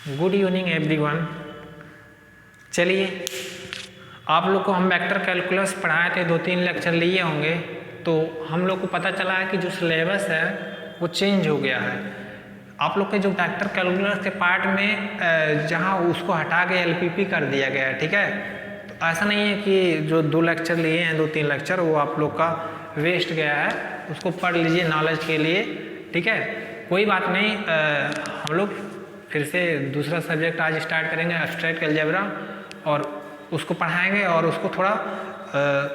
Good evening everyone. चलिए, आप लोग को हम वेक्टर कैलकुलस पढ़ाए थे, 2-3 लेक्चर लिए होंगे। तो हम लोग को पता चला है कि जो सिलेबस है वो चेंज हो गया है। आप लोग के जो वेक्टर कैलकुलस के पार्ट में जहां उसको हटा के एलपीपी कर दिया गया है, ठीक है। तो ऐसा नहीं है कि जो 2 लेक्चर लिए हैं, 2-3 लेक्चर, वो आप लोग का वेस्ट गया है। उसको पढ़ लीजिए नॉलेज के लिए, ठीक है। कोई बात नहीं, हम लोग फिर से दूसरा सब्जेक्ट आज स्टार्ट करेंगे, एब्स्ट्रैक्ट अलजेब्रा, और उसको पढ़ाएंगे और उसको थोड़ा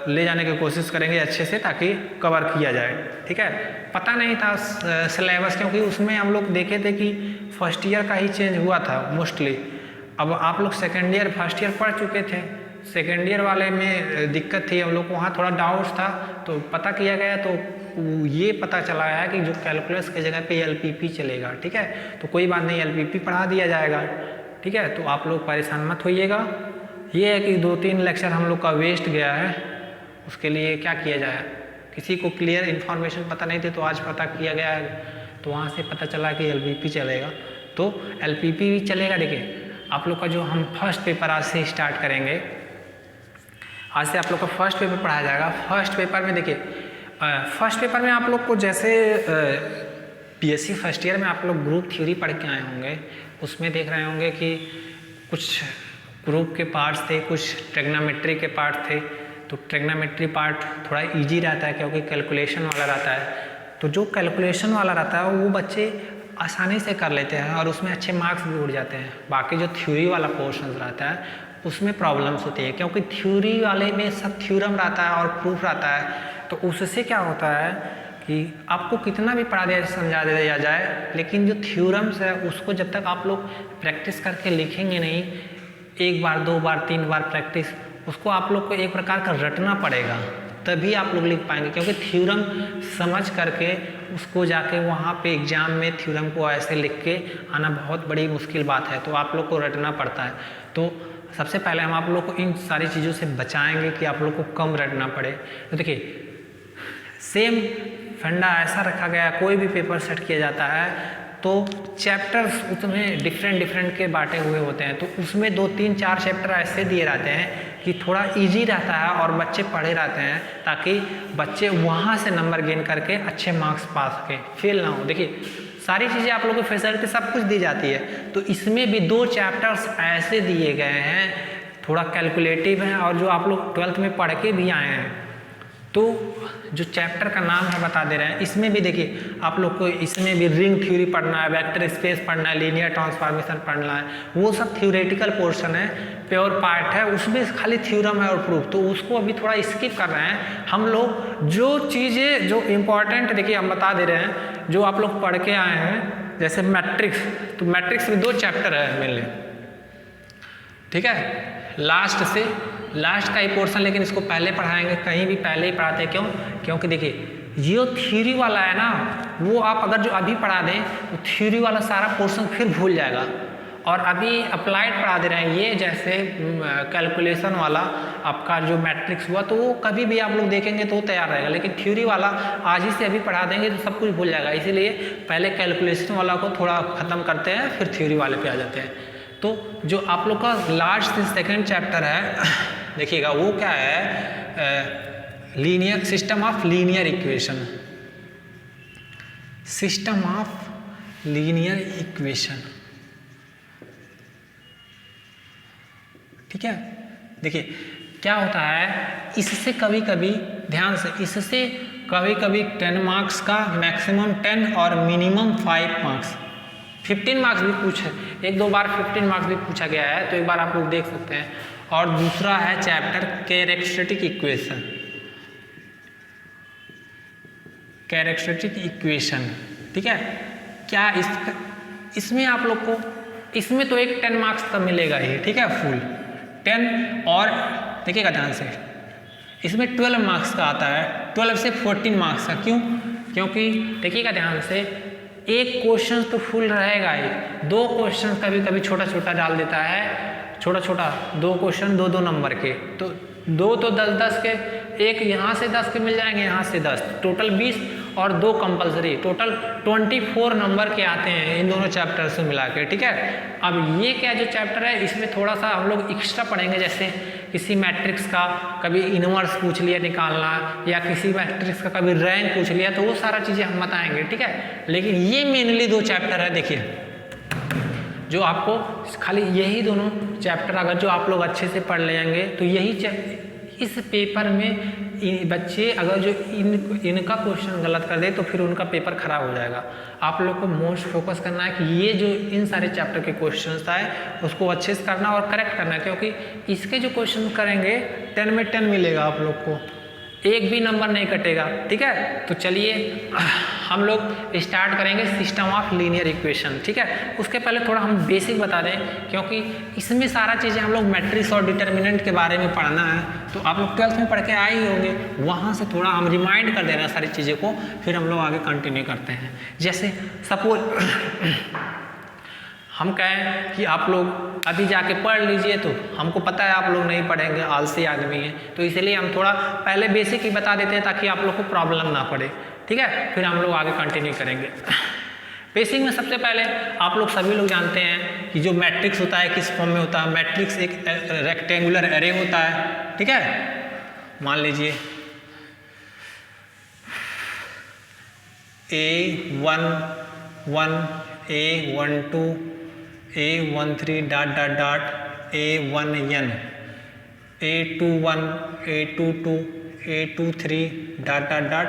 ले जाने की कोशिश करेंगे अच्छे से, ताकि कवर किया जाए, ठीक है। पता नहीं था सिलेबस, क्योंकि उसमें हम लोग देखे थे कि फर्स्ट ईयर का ही चेंज हुआ था मोस्टली। अब आप लोग सेकेंड ईयर फर्स्ट ईयर पढ़ चुके थे, सेकेंड ईयर वाले में दिक्कत थी, हम लोग को वहाँ थोड़ा डाउट्स था, तो पता किया गया तो ये पता चला है कि जो कैलकुलस की जगह पे एलपीपी चलेगा, ठीक है। तो कोई बात नहीं, एलपीपी पढ़ा दिया जाएगा, ठीक है। तो आप लोग परेशान मत होइएगा। ये है कि 2-3 लेक्चर हम लोग का वेस्ट गया है, उसके लिए क्या किया जाए। किसी को क्लियर इन्फॉर्मेशन पता नहीं थी, तो आज पता किया गया है, तो वहाँ से पता चला कि एलपीपी चलेगा, तो एलपीपी भी चलेगा। देखिए, आप लोग का जो हम फर्स्ट पेपर आज से स्टार्ट करेंगे, आज से आप लोग का फर्स्ट पेपर पढ़ाया जाएगा। फर्स्ट पेपर में देखिए, फर्स्ट पेपर में आप लोग को जैसे बीएससी फर्स्ट ईयर में आप लोग ग्रुप थ्योरी पढ़ के आए होंगे, उसमें देख रहे होंगे कि कुछ ग्रुप के पार्ट्स थे, कुछ ट्रिग्नोमेट्री के पार्ट थे। तो ट्रिग्नोमेट्री पार्ट थोड़ा इजी रहता है, क्योंकि कैलकुलेशन वाला रहता है। तो जो कैलकुलेशन वाला रहता है वो बच्चे आसानी से कर लेते हैं और उसमें अच्छे मार्क्स भी उड़ जाते हैं। बाकी जो थ्योरी वाला पोर्शन रहता है उसमें प्रॉब्लम्स होती है, क्योंकि थ्योरी वाले में सब थ्योरम रहता है और प्रूफ रहता है। तो उससे क्या होता है कि आपको कितना भी पढ़ा दिया समझा दिया जाए, लेकिन जो थ्योरम्स है उसको जब तक आप लोग प्रैक्टिस करके लिखेंगे नहीं, 1 बार 2 बार 3 बार प्रैक्टिस, उसको आप लोग को एक प्रकार का रटना पड़ेगा, तभी आप लोग लिख पाएंगे। क्योंकि थ्योरम समझ करके उसको जाके वहाँ पे एग्जाम में थ्योरम को ऐसे लिख के आना बहुत बड़ी मुश्किल बात है, तो आप लोग को रटना पड़ता है। तो सबसे पहले हम आप लोग को इन सारी चीज़ों से बचाएंगे कि आप लोग को कम रटना पड़े। तो देखिए, सेम फंडा ऐसा रखा गया, कोई भी पेपर सेट किया जाता है तो चैप्टर्स उसमें डिफरेंट के बांटे हुए होते हैं। तो उसमें 2-3-4 चैप्टर ऐसे दिए रहते हैं कि थोड़ा इजी रहता है और बच्चे पढ़े रहते हैं, ताकि बच्चे वहाँ से नंबर गेन करके अच्छे मार्क्स पा सकें, फेल ना हो। देखिए, सारी चीज़ें आप लोगों को फैसिलिटी सब कुछ दी जाती है, तो इसमें भी 2 चैप्टर्स ऐसे दिए गए हैं, थोड़ा कैलकुलेटिव हैं, और जो आप लोग 12th में पढ़ के भी आए हैं। तो जो चैप्टर का नाम है बता दे रहे हैं। इसमें भी देखिए, आप लोग को इसमें भी रिंग थ्योरी पढ़ना है, वेक्टर स्पेस पढ़ना है, लीनियर ट्रांसफॉर्मेशन पढ़ना है, वो सब थ्योरेटिकल पोर्शन है, प्योर पार्ट है, उसमें खाली थ्योरम है और प्रूफ, तो उसको अभी थोड़ा स्किप कर रहे हैं हम लोग। जो चीज़ें जो इम्पोर्टेंट, देखिए हम बता दे रहे हैं, जो आप लोग पढ़ के आए हैं, जैसे मैट्रिक्स, तो मैट्रिक्स में 2 चैप्टर है मेनली, ठीक है। लास्ट का ही पोर्शन, लेकिन इसको पहले पढ़ाएंगे, कहीं भी पहले ही पढ़ाते हैं। क्यों? क्योंकि देखिए, जो थ्योरी वाला है ना, वो आप अगर जो अभी पढ़ा दें तो थ्योरी वाला सारा पोर्शन फिर भूल जाएगा, और अभी अप्लाइड पढ़ा दे रहे हैं। ये जैसे कैलकुलेशन वाला आपका जो मैट्रिक्स हुआ, तो वो कभी भी आप लोग देखेंगे तो तैयार रहेगा, लेकिन थ्योरी वाला आज ही से अभी पढ़ा देंगे तो सब कुछ भूल जाएगा। इसीलिए पहले कैलकुलेशन वाला को थोड़ा ख़त्म करते हैं, फिर थ्योरी वाले पे आ जाते हैं। तो जो आप लोग का लास्ट से सेकेंड चैप्टर है, देखिएगा वो क्या है, linear system of linear equation, system of linear equation, ठीक है। देखिए क्या होता है, इससे कभी कभी ध्यान से, इससे कभी कभी 10 मार्क्स का, मैक्सिमम 10 और मिनिमम 5 मार्क्स, 15 मार्क्स भी पूछे, 1-2 बार 15 मार्क्स भी पूछा गया है, तो एक बार आप लोग देख सकते हैं। और दूसरा है chapter characteristic equation, characteristic equation, ठीक है। क्या इसमें आप लोग को, इसमें तो एक 10 मार्क्स का मिलेगा ही, ठीक है, फुल 10, और देखिएगा ध्यान से, इसमें 12 मार्क्स का आता है, 12 से 14 मार्क्स का। क्यों? क्योंकि देखिएगा ध्यान से, एक क्वेश्चन तो फुल रहेगा ही, 2 क्वेश्चन कभी कभी छोटा छोटा डाल देता है, छोटा 2 क्वेश्चन 2-2 नंबर के, तो 2 तो 10-10 के, एक यहाँ से 10 के मिल जाएंगे, यहाँ से 10, टोटल 20, और 2 कंपलसरी, टोटल 24 नंबर के आते हैं इन दोनों चैप्टर से मिला के, ठीक है। अब ये क्या जो चैप्टर है इसमें थोड़ा सा हम लोग एक्स्ट्रा पढ़ेंगे, जैसे किसी मैट्रिक्स का कभी इनवर्स पूछ लिया निकालना, या किसी मैट्रिक्स का कभी रैंक पूछ लिया, तो वो सारा चीज़ें हम बताएंगे, ठीक है। लेकिन ये मेनली 2 चैप्टर है, देखिए जो आपको खाली यही दोनों चैप्टर अगर जो आप लोग अच्छे से पढ़ लेंगे तो यही इस पेपर में बच्चे अगर जो इनका क्वेश्चन गलत कर दे तो फिर उनका पेपर खराब हो जाएगा। आप लोग को मोस्ट फोकस करना है कि ये जो इन सारे चैप्टर के क्वेश्चंस आए उसको अच्छे से करना और करेक्ट करना है, क्योंकि इसके जो क्वेश्चन करेंगे 10 में 10 मिलेगा आप लोग को, एक भी नंबर नहीं कटेगा, ठीक है। तो चलिए हम लोग स्टार्ट करेंगे सिस्टम ऑफ लीनियर इक्वेशन, ठीक है। उसके पहले थोड़ा हम बेसिक बता दें, क्योंकि इसमें सारा चीज़ें हम लोग मैट्रिक्स और डिटर्मिनेंट के बारे में पढ़ना है, तो आप लोग 12th में पढ़ के आए ही होंगे, वहाँ से थोड़ा हम रिमाइंड कर दे रहे हैं सारी चीज़ें को, फिर हम लोग आगे कंटिन्यू करते हैं। जैसे सपोज हम कहें कि आप लोग अभी जाके पढ़ लीजिए, तो हमको पता है आप लोग नहीं पढ़ेंगे, आलसी आदमी हैं, तो इसलिए हम थोड़ा पहले बेसिक ही बता देते हैं ताकि आप लोग को प्रॉब्लम ना पड़े, ठीक है। फिर हम लोग आगे कंटिन्यू करेंगे। बेसिक में सबसे पहले आप लोग सभी लोग जानते हैं कि जो मैट्रिक्स होता है किस फॉर्म में होता है। मैट्रिक्स एक रेक्टेंगुलर एरे होता है, ठीक है। मान लीजिए A11 A12 A13 dot dot dot A1n A21 A22 A23 dot dot dot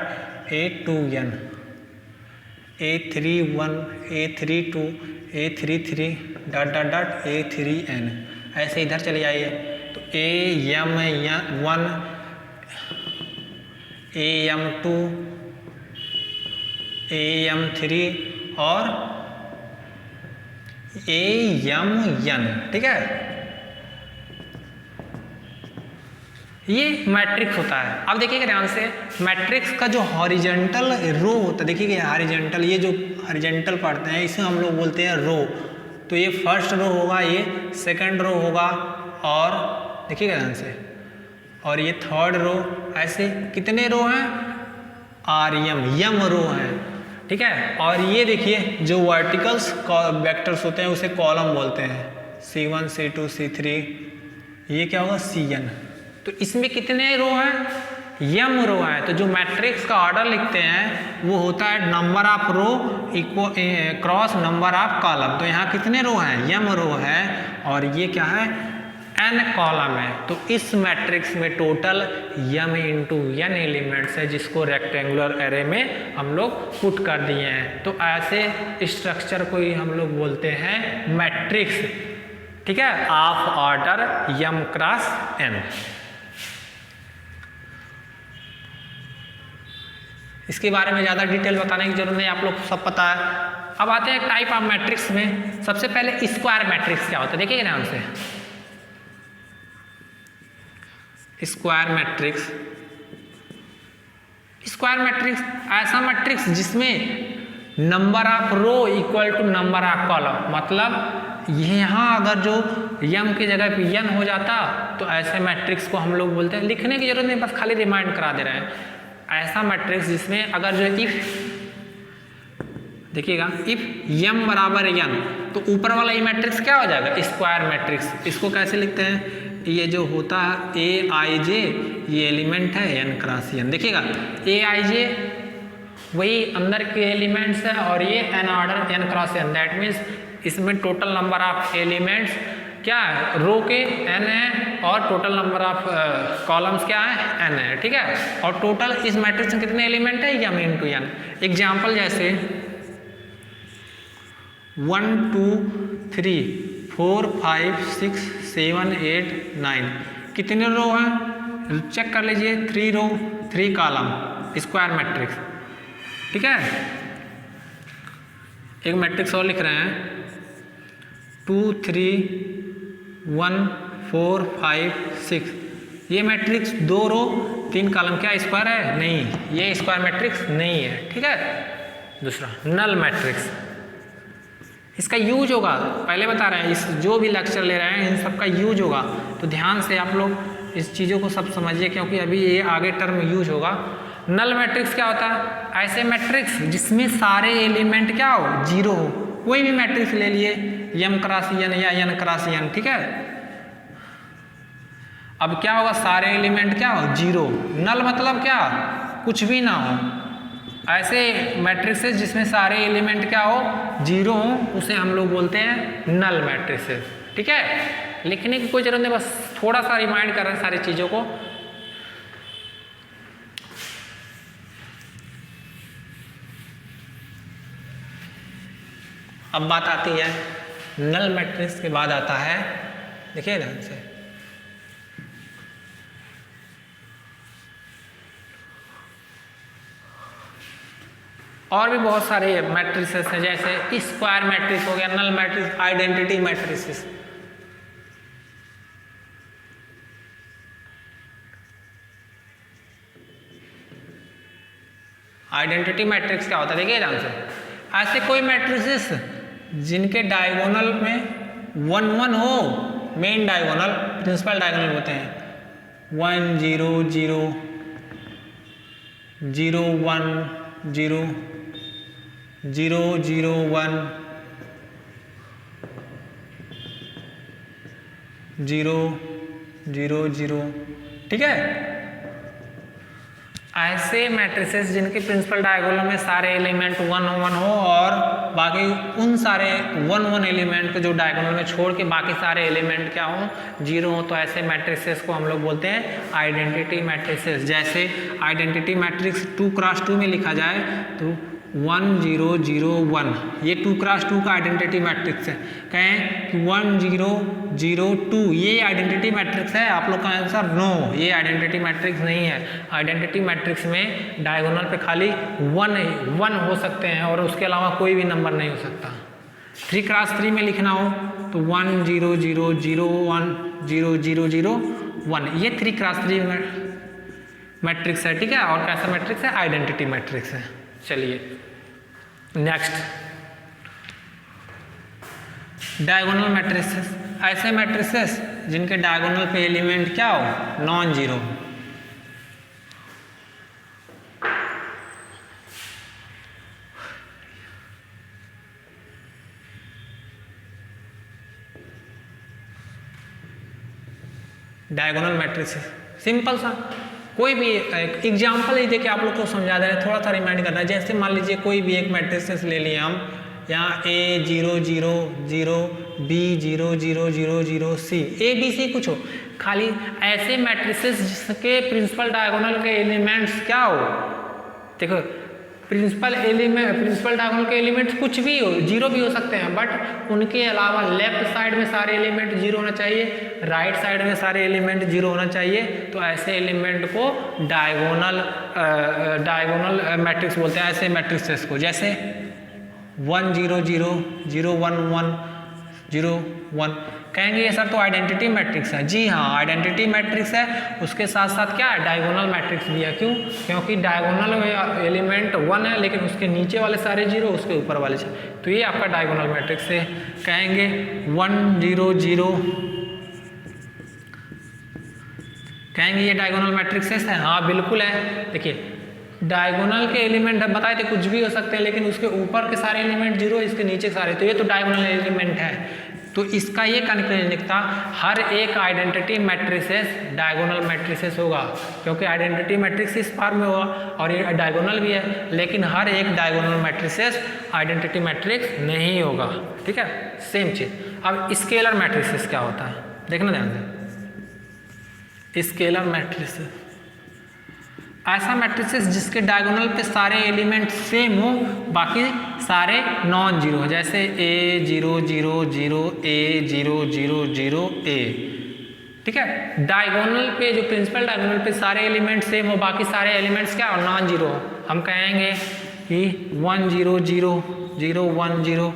A2n A31 A32 A33 dot dot dot A3n। ऐसे इधर चले जाइए तो AM1 AM2 AM3 और AM, ठीक है। ये मैट्रिक्स होता है। अब देखिएगा ध्यान से, मैट्रिक्स का जो हॉरिजेंटल रो होता है, देखिएगा हॉरिजेंटल, ये जो हॉरिजेंटल पढ़ते हैं इसे हम लोग बोलते हैं रो। तो ये फर्स्ट रो होगा, ये सेकंड रो होगा, और देखिएगा ध्यान से, और ये थर्ड रो। ऐसे कितने रो हैं? यम रो हैं, ठीक है। और ये देखिए जो वर्टिकल्स वेक्टर्स होते हैं उसे कॉलम बोलते हैं, C1 C2 C3, ये क्या होगा Cn। तो इसमें कितने रो हैं? यम रो है। तो जो मैट्रिक्स का ऑर्डर लिखते हैं वो होता है number of row cross number of column. तो यहाँ कितने रो हैं? यम रो है, और ये क्या है? n कॉलम है। तो इस मैट्रिक्स में total m into n elements है, जिसको रेक्टेंगुलर एरे में हम लोग पुट कर दिए हैं। तो ऐसे स्ट्रक्चर को ही हम लोग बोलते हैं मैट्रिक्स, ठीक है, of order m cross n। इसके बारे में ज़्यादा डिटेल बताने की जरूरत नहीं, आप लोग को सब पता है। अब आते हैं टाइप ऑफ मैट्रिक्स में। सबसे पहले स्क्वायर मैट्रिक्स क्या होता है, देखिए ध्यान से। स्क्वायर मैट्रिक्स, स्क्वायर मैट्रिक्स ऐसा मैट्रिक्स जिसमें number of row equal to number of column. मतलब यहाँ अगर जो m की जगह पे n हो जाता तो ऐसे मैट्रिक्स को हम लोग बोलते हैं, लिखने की जरूरत नहीं, बस खाली रिमाइंड करा दे रहे हैं। ऐसा मैट्रिक्स जिसमें अगर जो इफ, देखिएगा, इफ m बराबर n, तो ऊपर वाला ये मैट्रिक्स क्या हो जाएगा? Square matrix. इसको कैसे लिखते हैं? ये जो होता है Aij, ये एलिमेंट है n क्रॉस n। देखिएगा Aij वही अंदर के एलिमेंट्स है, और ये n order n cross n। That means इसमें टोटल नंबर ऑफ एलिमेंट्स क्या है? रो के n है, और टोटल नंबर ऑफ कॉलम्स क्या है? n है, ठीक है। और टोटल इस मैट्रिक्स में कितने एलिमेंट है? m into n। एग्जाम्पल जैसे 1 2 3 4 5 6 7 8 9, कितने रो हैं? चेक कर लीजिए, 3 रो 3 कॉलम, स्क्वायर मैट्रिक्स, ठीक है। एक मैट्रिक्स और लिख रहे हैं 2 3 1 4 5 6। ये मैट्रिक्स 2 रो 3 कॉलम, क्या स्क्वायर है? नहीं, ये स्क्वायर मैट्रिक्स नहीं है, ठीक है। दूसरा नल मैट्रिक्स, इसका यूज होगा, पहले बता रहे हैं, इस जो भी लेक्चर ले रहे हैं इन सब का यूज होगा, तो ध्यान से आप लोग इस चीज़ों को सब समझिए, क्योंकि अभी ये आगे टर्म यूज होगा। नल मैट्रिक्स क्या होता है? ऐसे मैट्रिक्स जिसमें सारे एलिमेंट क्या हो? जीरो हो। कोई भी मैट्रिक्स ले लिए, m क्रॉस n या n क्रॉस n, ठीक है। अब क्या होगा? सारे एलिमेंट क्या हो? जीरो। नल मतलब क्या? कुछ भी ना हो। ऐसे मैट्रिक्सेस जिसमें सारे एलिमेंट क्या हो? जीरो हो, उसे हम लोग बोलते हैं नल मैट्रिक्सेस, ठीक है। लिखने की कोई जरूरत नहीं, बस थोड़ा सा रिमाइंड कर रहे हैं सारी चीजों को। अब बात आती है नल मैट्रिक्स के बाद आता है, देखिए ध्यान से, और भी बहुत सारे मैट्रिसेस हैं, जैसे स्क्वायर मैट्रिक्स हो गया, null matrix, identity matrices. Identity matrix क्या होता है? देखिए ध्यान से, ऐसे कोई मैट्रिसेस जिनके डायगोनल में 1 1 हो, मेन डायगोनल, प्रिंसिपल डायगोनल होते हैं 1 0 0 0 1 0 0 0 1 0 0 0, ठीक है। ऐसे मैट्रिसेस जिनके प्रिंसिपल डायगोनल में सारे एलिमेंट 1 1 हो और बाकी उन सारे 1 1 एलिमेंट को जो डायगोनल में छोड़ के बाकी सारे एलिमेंट क्या हो? जीरो हो, तो ऐसे मैट्रिसेस को हम लोग बोलते हैं आइडेंटिटी मैट्रिसेस। जैसे आइडेंटिटी मैट्रिक्स 2 क्रॉस 2 में लिखा जाए तो 1 0 0 1, ये 2 क्रॉस 2 का आइडेंटिटी मैट्रिक्स है। कहें कि 1 0 0 2, ये आइडेंटिटी मैट्रिक्स है? आप लोग का आंसर नो, ये आइडेंटिटी मैट्रिक्स नहीं है। आइडेंटिटी मैट्रिक्स में डायगोनल पे खाली 1 हो सकते हैं और उसके अलावा कोई भी नंबर नहीं हो सकता। 3 क्रॉस 3 में लिखना हो तो 1 0 0 0 1 0 0 0 1, ये 3 क्रॉस 3 मैट्रिक्स है, ठीक है। और कैसा मैट्रिक्स है? आइडेंटिटी मैट्रिक्स है। चलिए नेक्स्ट, डायगोनल मैट्रिसेस। ऐसे मैट्रिसेस जिनके डायगोनल पे एलिमेंट क्या हो? Non zero. Diagonal matrices simple सा, कोई भी एग्जाम्पल ही देके आप लोग को समझा दे रहे हैं, थोड़ा सा रिमाइंड करना है। जैसे मान लीजिए कोई भी एक मैट्रिसेस ले लिए हम, यहाँ A 0 0 0, B 0 0 0 0, C, A B C कुछ हो, खाली ऐसे मैट्रिसेस जिसके प्रिंसिपल डायगोनल के एलिमेंट्स क्या हो? देखो प्रिंसिपल डायगोनल के एलिमेंट्स कुछ भी हो, जीरो भी हो सकते हैं, बट उनके अलावा लेफ्ट साइड में सारे एलिमेंट जीरो होना चाहिए, राइट साइड में सारे एलिमेंट जीरो होना चाहिए। तो ऐसे एलिमेंट को डायगोनल मैट्रिक्स बोलते हैं, ऐसे मैट्रिक्सेस को। जैसे 1 0 0 0 1 1 0 1, कहेंगे ये सर तो आइडेंटिटी मैट्रिक्स है। जी हाँ, आइडेंटिटी मैट्रिक्स है, उसके साथ साथ क्या है? डायगोनल मैट्रिक्स भी है। क्यों? क्योंकि डायगोनल में एलिमेंट 1 है लेकिन उसके नीचे वाले सारे जीरो, उसके ऊपर वाले जीरो, तो ये आपका डायगोनल मैट्रिक्स है। कहेंगे 1 0 0, कहेंगे ये डायगोनल मैट्रिक्स है। हाँ बिल्कुल है। देखिए डायगोनल के एलिमेंट बताए थे कुछ भी हो सकते हैं, लेकिन उसके ऊपर के सारे एलिमेंट जीरो, इसके नीचे सारे, तो ये तो डायगोनल एलिमेंट है। तो इसका ये कंक्लूजन निकलता, हर एक आइडेंटिटी मैट्रिसेस डायगोनल मैट्रिसेस होगा, क्योंकि आइडेंटिटी मैट्रिक्स इस फॉर्म में होगा और ये डायगोनल भी है, लेकिन हर एक डायगोनल मैट्रिसेस आइडेंटिटी मैट्रिक्स नहीं होगा, ठीक है। सेम चीज। अब स्केलर मैट्रिसेस क्या होता है, देखना ध्यान से। स्केलर मैट्रिसेस ऐसा मैट्रिसेस जिसके डायगोनल पे सारे एलिमेंट सेम हो, बाकी सारे नॉन जीरो, जैसे A 0 0 0 A 0 0 0 A, ठीक है। डायगोनल पे जो प्रिंसिपल डायगोनल पे सारे एलिमेंट सेम हो, बाकी सारे एलिमेंट्स क्या हो? Non zero. हम कहेंगे कि 1 0 0 0 1 0,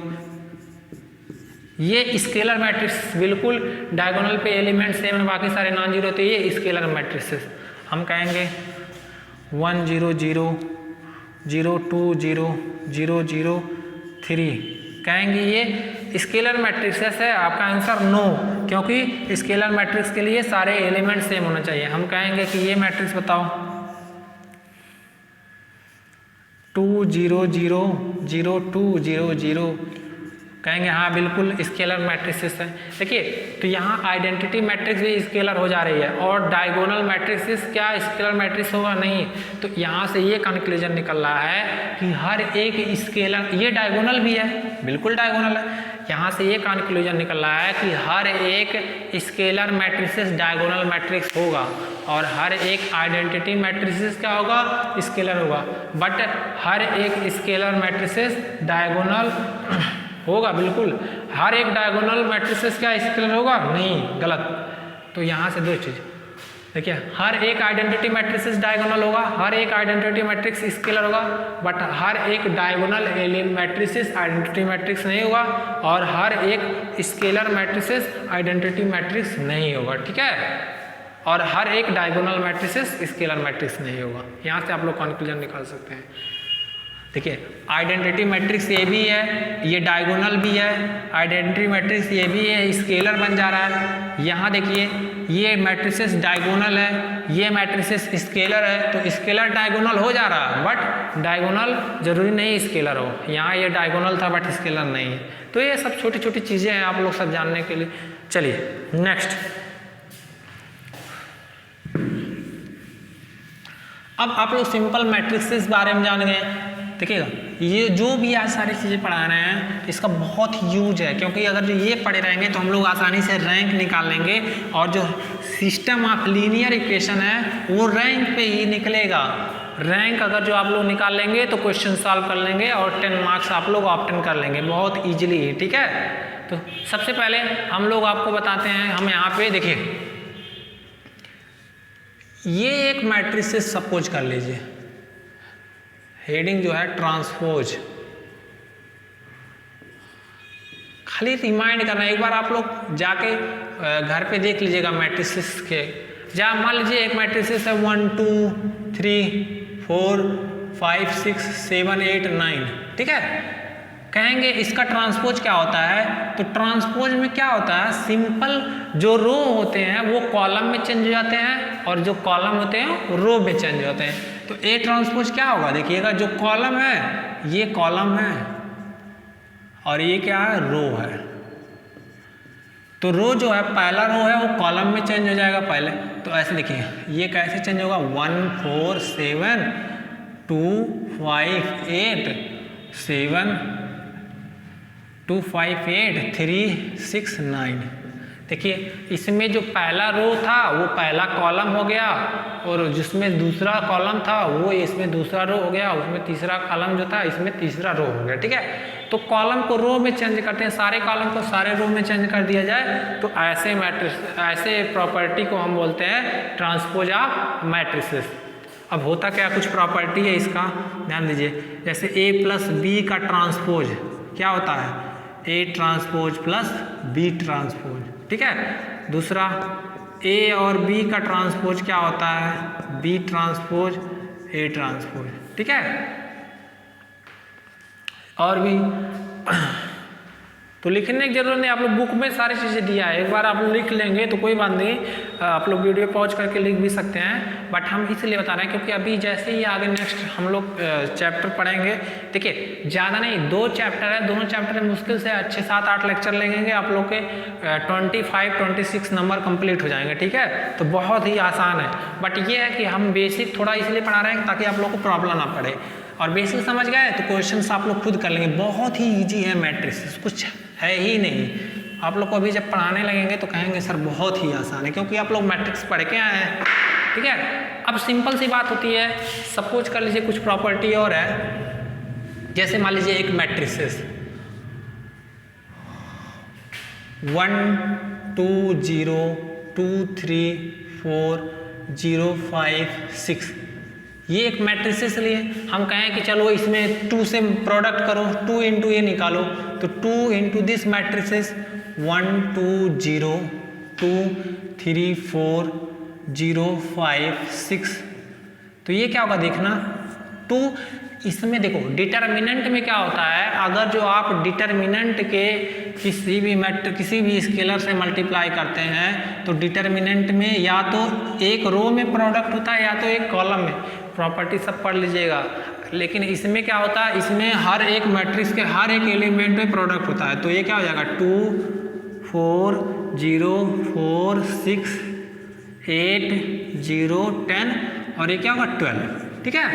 ये स्केलर मैट्रिक्स, बिल्कुल डायगोनल पे एलिमेंट सेम है, बाकी सारे नॉन जीरो, तो ये स्केलर मैट्रिक्स। हम कहेंगे 1 0 0 0 2 0 0 0 3, कहेंगे ये स्केलर मैट्रिक्सेस है। आपका आंसर नो, क्योंकि स्केलर मैट्रिक्स के लिए सारे एलिमेंट सेम होना चाहिए। हम कहेंगे कि ये मैट्रिक्स बताओ, 2 0 0 0 2 0 0 कहेंगे हाँ बिल्कुल स्केलर मैट्रिसेस है। देखिए तो यहाँ आइडेंटिटी मैट्रिक्स भी स्केलर हो जा रही है और डायगोनल मैट्रिक्स क्या स्केलर मैट्रिक्स होगा नहीं। तो यहाँ से ये कंक्लूजन निकल रहा है कि हर एक स्केलर, ये डायगोनल भी है, बिल्कुल डायगोनल है। यहाँ से ये कंक्लूजन निकल रहा है कि हर एक स्केलर मैट्रिसेस डायगोनल मैट्रिक्स होगा और हर एक आइडेंटिटी मैट्रिसेस क्या होगा, स्केलर होगा। बट हर एक स्केलर मैट्रिसेस डायगोनल होगा, बिल्कुल हर एक डायगोनल मैट्रिसेस क्या स्केलर होगा नहीं, गलत। तो यहाँ से दो चीज देखिए, हर एक आइडेंटिटी मैट्रिसेस डायगोनल होगा, हर एक आइडेंटिटी मैट्रिक्स स्केलर होगा, बट हर एक डायगोनल मैट्रिसेस आइडेंटिटी मैट्रिक्स नहीं होगा और हर एक स्केलर मैट्रिसेस आइडेंटिटी मैट्रिक्स नहीं होगा, ठीक है। और हर एक डायगोनल मैट्रिसेस स्केलर मैट्रिक्स नहीं होगा। यहाँ से आप लोग कंक्लूजन निकाल सकते हैं। देखिए आइडेंटिटी मैट्रिक्स ये भी है, ये डायगोनल भी है, आइडेंटिटी मैट्रिक्स ये भी है, स्केलर बन जा रहा है। यहाँ देखिए ये मैट्रिसेस डायगोनल है, ये मैट्रिसेस स्केलर है, तो स्केलर डायगोनल हो जा रहा है, बट डायगोनल जरूरी नहीं स्केलर हो। यहाँ ये डायगोनल था बट स्केलर नहीं है। तो ये सब छोटी छोटी चीज़ें हैं आप लोग सब जानने के लिए। चलिए नेक्स्ट, अब आप लोग सिंपल मैट्रिक्स बारे में जान गए। देखिएगा ये जो भी आज सारी चीज़ें पढ़ा रहे हैं इसका बहुत यूज है, क्योंकि अगर जो ये पढ़े रहेंगे तो हम लोग आसानी से रैंक निकाल लेंगे और जो सिस्टम ऑफ लीनियर इक्वेशन है वो रैंक पे ही निकलेगा। रैंक अगर जो आप लोग निकाल लेंगे तो क्वेश्चन सॉल्व कर लेंगे और 10 मार्क्स आप लोग ऑब्टेन कर लेंगे बहुत ईजिली, ठीक है। तो सबसे पहले हम लोग आपको बताते हैं, हम यहाँ पे देखिए ये एक मैट्रिसेस सपोज कर लीजिए, हेडिंग जो है ट्रांसपोज। खाली रिमाइंड करना, एक बार आप लोग जाके घर पे देख लीजिएगा मैट्रिसेस के। जहाँ मान लीजिए एक मैट्रिसेस है 1 2 3 4 5 6 7 8 9, ठीक है। कहेंगे इसका ट्रांसपोज क्या होता है, तो ट्रांसपोज में क्या होता है, सिंपल जो रो होते हैं वो कॉलम में चेंज हो जाते हैं और जो कॉलम होते हैं वो रो में चेंज होते हैं। तो ए ट्रांसपोज क्या होगा, देखिएगा जो कॉलम है ये कॉलम है और ये क्या है, रो है। तो रो जो है पहला रो है वो कॉलम में चेंज हो जाएगा पहले। तो ऐसे देखिए ये कैसे चेंज होगा, 1 4 7 2 5 8 7 2 5 8 3 6 9। देखिए इसमें जो पहला रो था वो पहला कॉलम हो गया और जिसमें दूसरा कॉलम था वो इसमें दूसरा रो हो गया, उसमें तीसरा कॉलम जो था इसमें तीसरा रो हो गया, ठीक है। तो कॉलम को रो में चेंज करते हैं, सारे कॉलम को सारे रो में चेंज कर दिया जाए तो ऐसे मैट्रिक्स, ऐसे प्रॉपर्टी को हम बोलते हैं ट्रांसपोज ऑफ मैट्रिसेस। अब होता क्या, कुछ प्रॉपर्टी है इसका, ध्यान दीजिए। जैसे ए प्लस बी का ट्रांसपोज क्या होता है, A transpose plus B transpose, ठीक है। दूसरा ए और बी का ट्रांसपोज क्या होता है, बी ट्रांसपोज ए ट्रांसपोज, ठीक है। और भी तो लिखने की जरूरत नहीं, आप लोग बुक में सारी चीज़ें दिया है, एक बार आप लोग लिख लेंगे तो कोई बात नहीं, आप लोग वीडियो पॉज करके लिख भी सकते हैं। बट हम इसलिए बता रहे हैं क्योंकि अभी जैसे ही आगे नेक्स्ट हम लोग चैप्टर पढ़ेंगे, देखिए ज़्यादा नहीं 2 चैप्टर है, दोनों चैप्टर में मुश्किल से 6-7-8 लेक्चर लगेंगे, आप लोग के 25-26 नंबर कंप्लीट हो जाएंगे, ठीक है। तो बहुत ही आसान है, बट ये है कि हम बेसिक थोड़ा इसलिए पढ़ा रहे हैं ताकि आप लोग को प्रॉब्लम ना पड़े। और बेसिक समझ गए तो क्वेश्चंस आप लोग खुद कर लेंगे, बहुत ही इजी है मैट्रिक्स, कुछ है ही नहीं। आप लोग को अभी जब पढ़ाने लगेंगे तो कहेंगे सर बहुत ही आसान है, क्योंकि आप लोग मैट्रिक्स पढ़ के आए हैं, ठीक है। अब सिंपल सी बात होती है, सपोज कर लीजिए कुछ प्रॉपर्टी और है, जैसे मान लीजिए एक मैट्रिक्स 1 2 0 2 3 4 0 5 6, ये एक मैट्रिसेस लिए हम कहें कि चलो इसमें 2 से प्रोडक्ट करो, 2 इंटू ये निकालो, तो 2 इंटू दिस मैट्रिसेस 1 2 0 2 3 4 0 5 6। तो ये क्या होगा देखना, 2 इसमें देखो डिटर्मिनेंट में क्या होता है, अगर जो आप डिटर्मिनेंट के किसी भी स्केलर से मल्टीप्लाई करते हैं तो डिटर्मिनेंट में या तो एक रो में प्रोडक्ट होता है या तो एक कॉलम में। प्रॉपर्टी सब पढ़ लीजिएगा, लेकिन इसमें क्या होता है, इसमें हर एक मैट्रिक्स के हर एक एलिमेंट में प्रोडक्ट होता है। तो ये क्या हो जाएगा 2 4 0 4 6 8 0 10 और ये क्या होगा 12। ठीक है,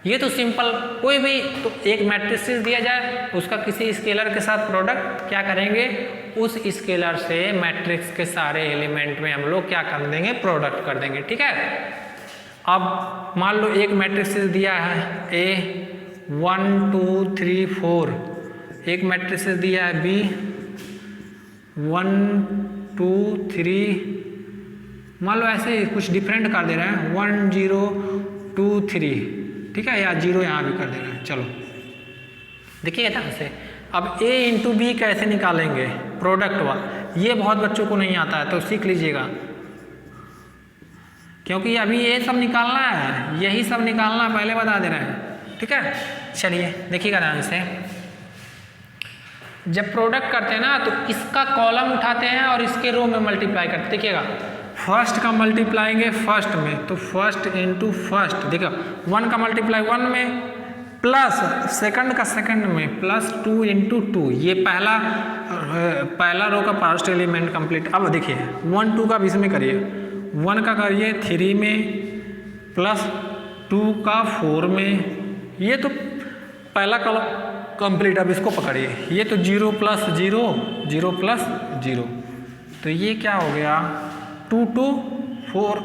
ये तो सिंपल, कोई भी तो एक मैट्रिक्स दिया जाए उसका किसी स्केलर के साथ प्रोडक्ट क्या करेंगे, उस स्केलर से मैट्रिक्स के सारे एलिमेंट में हम लोग क्या कर देंगे, प्रोडक्ट कर देंगे। ठीक है, अब मान लो एक मैट्रिक्स दिया है A 1 2 3 4, एक मैट्रिक्स दिया है B 1 2 3, मान लो ऐसे ही कुछ डिफरेंट कर दे रहे हैं 1 0 2 3। ठीक है, या 0 यहाँ भी कर दे रहे हैं। चलो देखिए ध्यान से, अब A इंटू बी कैसे निकालेंगे प्रोडक्ट वाला, ये बहुत बच्चों को नहीं आता है तो सीख लीजिएगा, क्योंकि अभी ये सब निकालना है, यही सब निकालना पहले बता दे रहे हैं। ठीक है, चलिए देखिएगा ध्यान से, जब प्रोडक्ट करते हैं ना तो इसका कॉलम उठाते हैं और इसके रो में मल्टीप्लाई करते हैं। देखिएगा फर्स्ट का मल्टीप्लाएंगे फर्स्ट में, तो फर्स्ट इंटू फर्स्ट, देखो 1 का मल्टीप्लाई 1 में प्लस सेकंड का सेकंड में प्लस 2 इंटू 2, ये पहला रो का फर्स्ट एलिमेंट कंप्लीट। अब देखिए 1 2 का भी इसमें करिए, 1 का करिए 3 में प्लस 2 का 4 में, ये तो पहला कॉलम कंप्लीट। अब इसको पकड़िए, ये तो 0 प्लस 0 0 प्लस 0, तो ये क्या हो गया 2 2 4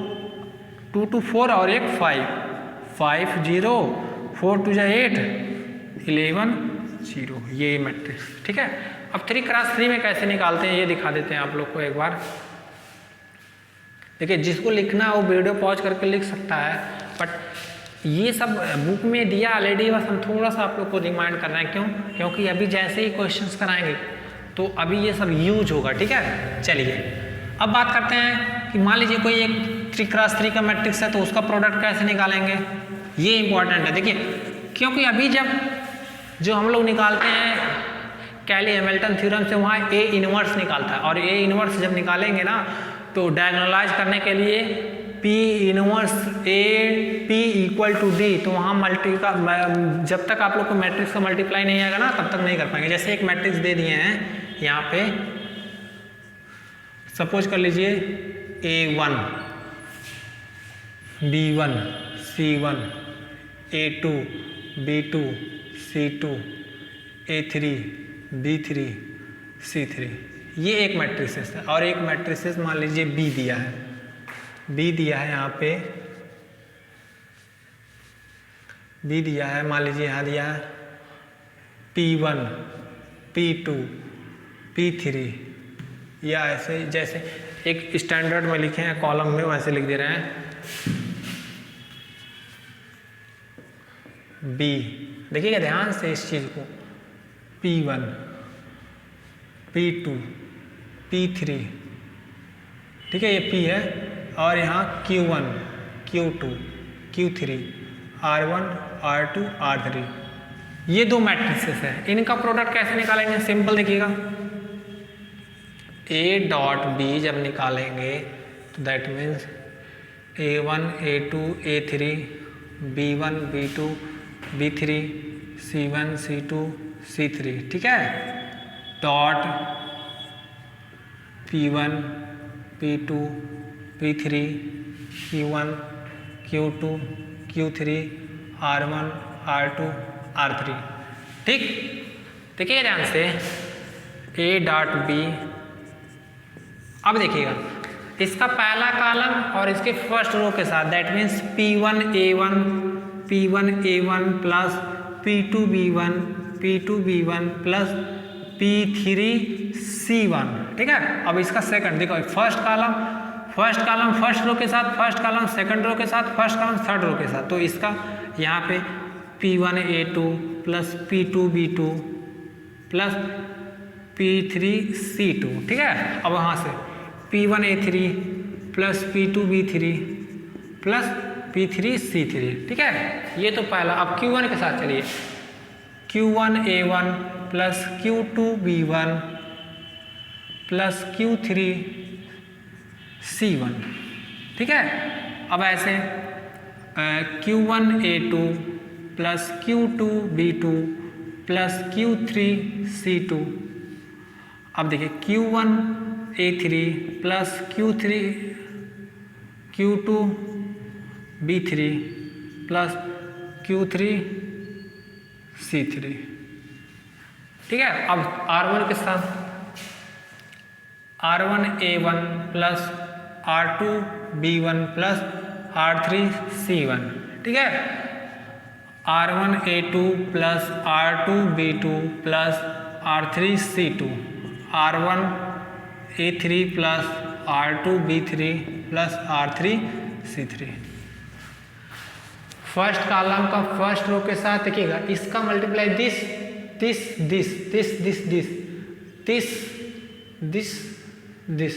2 2 4 और एक 5 5 0 4 2 8 11 0, ये मैट्रिक्स। ठीक है, अब 3 क्रॉस 3 में कैसे निकालते हैं ये दिखा देते हैं आप लोग को एक बार। देखिए जिसको लिखना है वो वीडियो पॉज करके लिख सकता है, बट ये सब बुक में दिया ऑलरेडी, बस हम थोड़ा सा आप लोग को रिमाइंड कर रहे हैं। क्यों? क्योंकि अभी जैसे ही क्वेश्चंस कराएंगे तो अभी ये सब यूज होगा। ठीक है, चलिए अब बात करते हैं कि मान लीजिए कोई एक 3 क्रॉस 3 का मैट्रिक्स है तो उसका प्रोडक्ट कैसे निकालेंगे, ये इंपॉर्टेंट है। देखिए क्योंकि अभी जब जो हम लोग निकालते हैं कैली हैमिल्टन थ्योरम से, वहाँ ए इनवर्स निकालता है, और ए इनवर्स जब निकालेंगे ना तो डायगोनलाइज करने के लिए P inverse A P equal to D, तो वहाँ मल्टी का जब तक आप लोग को मैट्रिक्स का मल्टीप्लाई नहीं आएगा ना तब तक नहीं कर पाएंगे। जैसे एक मैट्रिक्स दे दिए हैं यहाँ पे, सपोज कर लीजिए A1 B1 C1 A2 B2 C2 A3 B3 C3, ये एक मैट्रिक्स है। और एक मैट्रिक्स मान लीजिए B दिया है, B दिया है यहाँ पे, B दिया है, मान लीजिए यहाँ दिया है P1 P2 P3, या ऐसे जैसे एक स्टैंडर्ड में लिखे हैं कॉलम में वैसे लिख दे रहे हैं B। देखिएगा ध्यान से इस चीज़ को, P1 P2 P3, ठीक है, ये P है, और यहाँ Q1 Q2 Q3 R1 R2 R3, ये दो मैट्रिसेस हैं। इनका प्रोडक्ट कैसे निकालेंगे, सिंपल देखिएगा, A डॉट B जब निकालेंगे तो that means A1 A2 A3 B1 B2 B3 C1 C2 C3, ठीक है, dot P1 P2 P3 Q1 Q2 Q3 R1 R2 R3, ठीक। देखिए ध्यान से A डॉट B, अब देखिएगा इसका पहला कॉलम और इसके फर्स्ट रो के साथ, that means P1 A1 plus P2 B1 plus P3 C1, ठीक है। अब इसका सेकंड देखो, फर्स्ट कॉलम फर्स्ट रो के साथ, फर्स्ट कॉलम सेकंड रो के साथ, फर्स्ट कॉलम थर्ड रो के साथ, तो इसका यहाँ पे P1 A2 plus P2 B2 plus P3 C2, ठीक है। अब वहाँ से P1 A3 plus P2 B3 plus P3 C3, ठीक है, ये तो पहला। अब Q1 के साथ चलिए, Q1 A1 plus Q2 B1 plus Q3 C1, ठीक है। अब ऐसे Q1 A2 plus Q2B2 plus Q3C2। अब देखिए Q1A3 plus Q2B3 plus Q3C3। ठीक है, अब R1 के साथ R1A1 plus R2B1 plus R3C1। ठीक है, R1A2 plus R2B2 plus R3C2, R1A3 plus R2B3 plus R3C3। First column का फर्स्ट रो के साथ देखिएगा, इसका multiply this this this this this this this this this.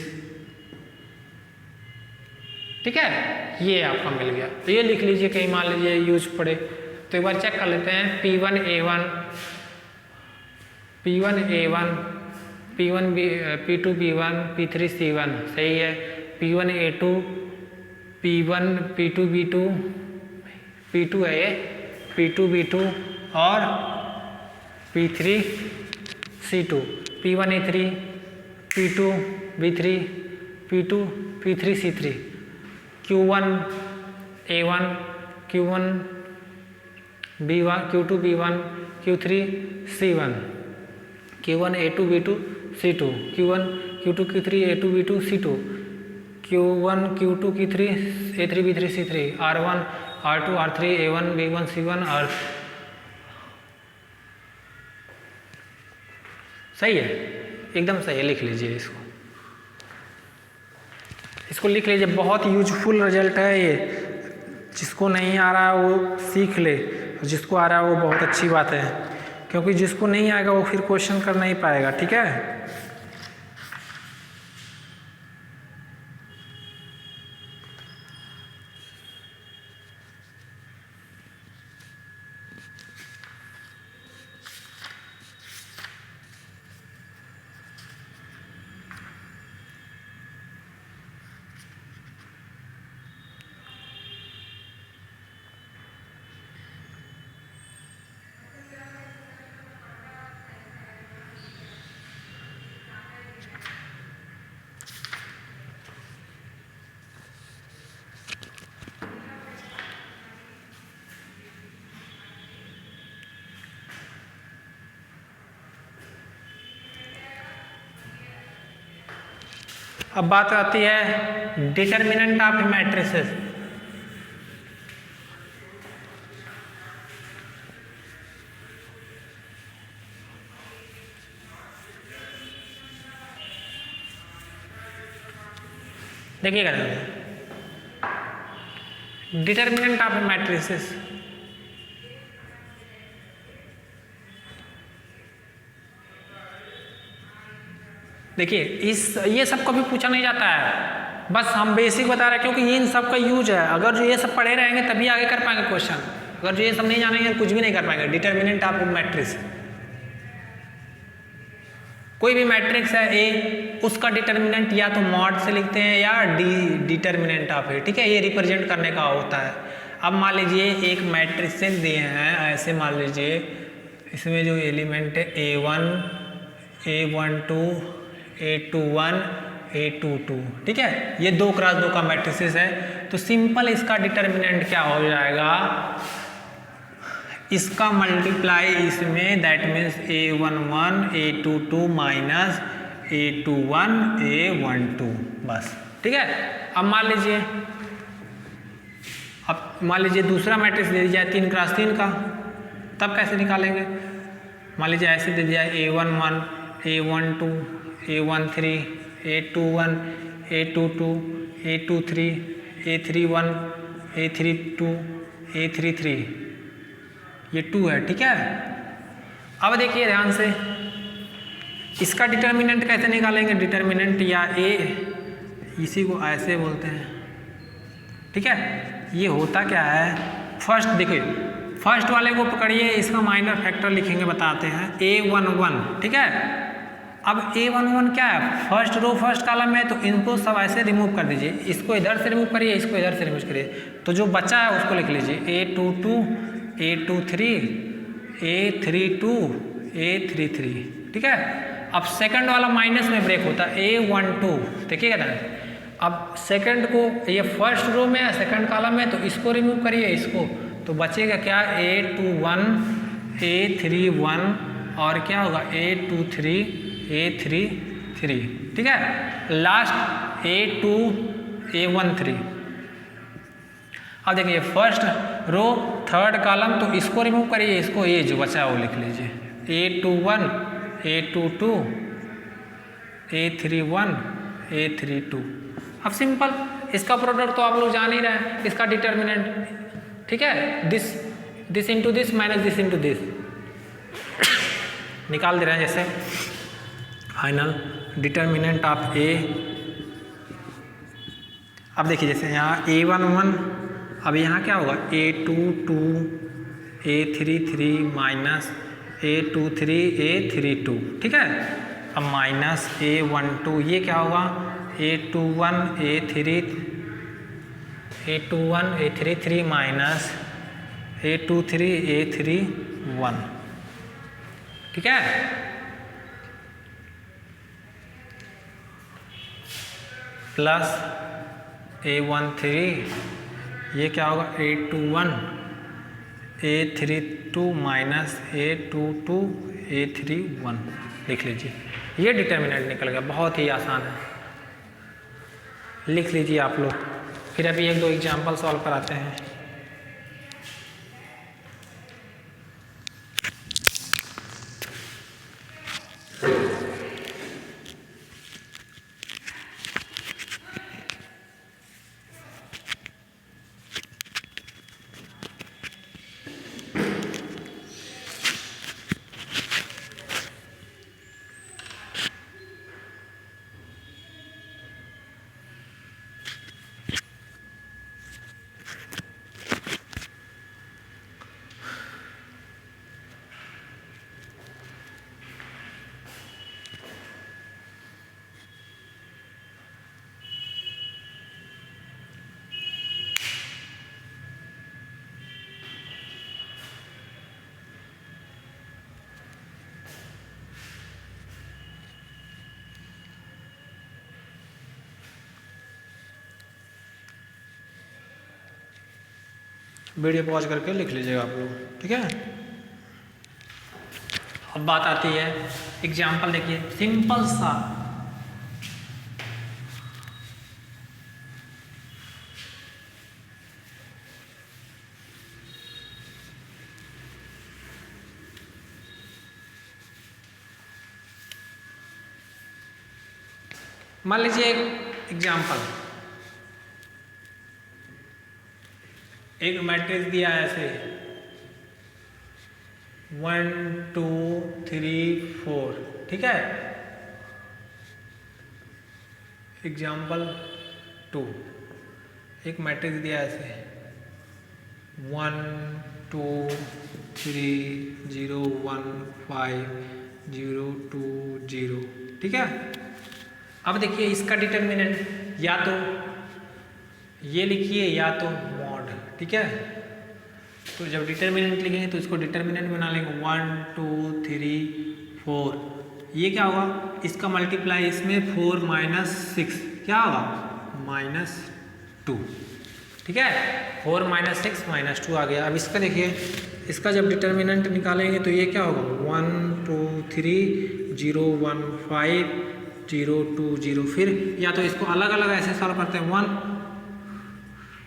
ठीक है, ये आपका मिल गया। तो ये लिख लीजिए, कहीं मान लीजिए यूज पड़े तो एक बार चेक कर लेते हैं। P1A1 P2B1 P3C1 सही है। P1A2 P2B2 P2 है ये, P2B2 और P3C2, P1A3 P2B3 P3C3, Q1A1 Q1B1 Q2B1 Q3C1, Q1A2B2 C2, Q1 Q2 Q3 A2B2 C2, Q1 Q2 Q3 A3B3 C3, R1 R2 R3 A1 B1 C1 और सही है, एकदम सही है। लिख लीजिए इसको लिख लीजिए। बहुत यूजफुल रिजल्ट है ये। जिसको नहीं आ रहा है वो सीख ले, जिसको आ रहा है वो बहुत अच्छी बात है, क्योंकि जिसको नहीं आएगा वो फिर क्वेश्चन कर नहीं पाएगा। ठीक है, अब बात आती है डिटर्मिनेंट ऑफ मैट्रिसेस। देखिएगा डिटर्मिनेंट ऑफ मैट्रिसेस, देखिए ये सब कभी पूछा नहीं जाता है, बस हम बेसिक बता रहे हैं, क्योंकि ये इन सब का यूज है। अगर जो ये सब पढ़े रहेंगे तभी आगे कर पाएंगे क्वेश्चन, अगर जो ये सब नहीं जानेंगे कुछ भी नहीं कर पाएंगे। डिटर्मिनेंट ऑफ मैट्रिक्स, कोई भी मैट्रिक्स है ए, उसका डिटर्मिनेंट या तो मॉड से लिखते हैं या डिटर्मिनेंट ऑफ ए। ठीक है, ये रिप्रेजेंट करने का होता है। अब मान लीजिए एक मैट्रिक्स दिए हैं, ऐसे मान लीजिए इसमें जो एलिमेंट है A1 A12 A21 A22, ठीक है, ये 2x2 का मैट्रिसेस है। तो सिंपल इसका डिटर्मिनेंट क्या हो जाएगा, इसका मल्टीप्लाई इसमें, that means A11 A22 minus A21 A12, बस। ठीक है, अब मान लीजिए दूसरा मैट्रिक्स दे दिया 3x3 का, तब कैसे निकालेंगे। मान लीजिए ऐसे दे दिया A11 A12 A13 A21 A22 A23 A31 A32 A33, ये 2 है। ठीक है, अब देखिए ध्यान से, इसका डिटर्मिनेंट कैसे निकालेंगे। डिटर्मिनेंट या ए, इसी को ऐसे बोलते हैं। ठीक है, ये होता क्या है, फर्स्ट देखिए, फर्स्ट वाले को पकड़िए, इसका माइनर फैक्टर लिखेंगे, बताते हैं A11। ठीक है, अब A11 क्या है, फर्स्ट रो फर्स्ट कॉलम में, तो इनको सब ऐसे रिमूव कर दीजिए, इसको इधर से रिमूव करिए, इसको इधर से रिमूव करिए, तो जो बचा है उसको लिख लीजिए A22 A23, A32, A33, ठीक है। अब सेकंड वाला माइनस में ब्रेक होता है A12, देखिएगा ना। अब सेकंड को, ये फर्स्ट रो में है, सेकंड कॉलम में, तो इसको रिमूव करिए इसको, तो बचेगा क्या A21, A31 और क्या होगा A23, A33, ठीक है। Last A2, A13। अब देखिए फर्स्ट रो थर्ड कॉलम, तो इसको रिमूव करिए, इसको ये जो बचा है वो लिख लीजिए A21, A22, A31, A32। अब सिंपल, इसका प्रोडक्ट तो आप लोग जान ही रहे हैं, इसका डिटर्मिनेंट, ठीक है। This into this minus this into this निकाल दे रहे हैं, जैसे फाइनल डिटर्मिनेंट ऑफ ए। अब देखिए जैसे यहाँ A11, अब यहाँ क्या होगा A22, A33 minus A23, A32, ठीक है। अब माइनस A12, ये क्या होगा A21, A33 minus A23, A31, ठीक है। प्लस A13, ये क्या होगा A21, A32 minus A22, A31, लिख लीजिए। ये डिटर्मिनेंट निकल गया, बहुत ही आसान है, लिख लीजिए आप लोग। फिर अभी एक दो एग्जाम्पल सॉल्व कराते हैं। वीडियो पॉज करके लिख लीजिएगा आप लोग, ठीक है। अब बात आती है एग्जाम्पल, देखिए सिंपल सा। मान लीजिए एक एग्जाम्पल, एक मैट्रिक्स दिया है ऐसे 1 2 3 4, ठीक है। एग्जाम्पल 2, एक मैट्रिक्स दिया है ऐसे 1 2 3 0 1 5 0 2 0, ठीक है। अब देखिए इसका डिटर्मिनेंट या तो ये लिखिए या तो मॉड, ठीक है। तो जब डिटर्मिनेंट लिखेंगे तो इसको डिटर्मिनेंट बना लेंगे 1 2 3 4। ये क्या होगा, इसका मल्टीप्लाई इसमें 4 माइनस 6 क्या होगा -2, ठीक है। 4 माइनस 6 -2 आ गया। अब इसका देखिए, इसका जब डिटर्मिनेंट निकालेंगे तो ये क्या होगा 1 2 3 0 1 5 0 2 0। फिर या तो इसको अलग अलग ऐसे सॉल्व करते हैं,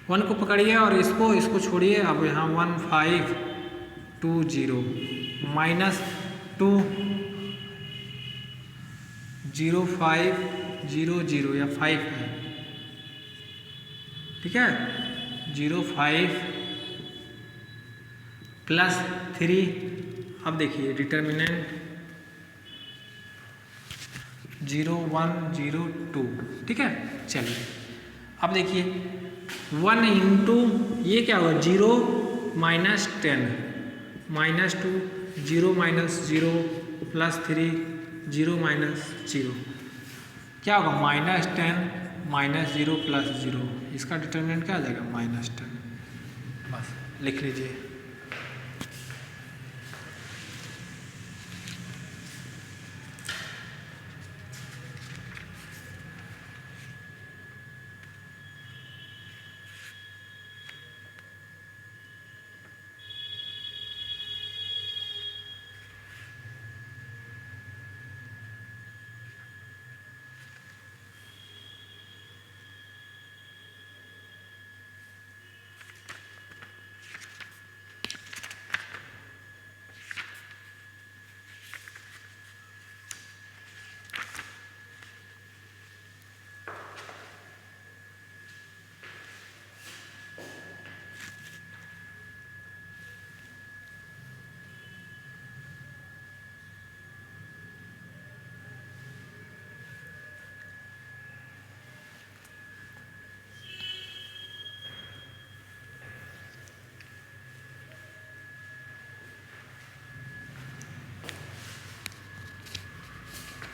1 को पकड़िए और इसको छोड़िए। अब यहाँ 1 5 2 0 -2 0 5 0 0 या 5 है, ठीक है। 0 5 प्लस 3। अब देखिए डिटर्मिनेंट 0 1 0 2, ठीक है। चलिए अब देखिए 1 इंटू ये क्या होगा 0 माइनस 10 -2 0 माइनस 0 प्लस 3 0 माइनस 0 क्या होगा -10 -0 प्लस 0। इसका डिटर्मिनेंट क्या आ जाएगा -10। बस लिख लीजिए।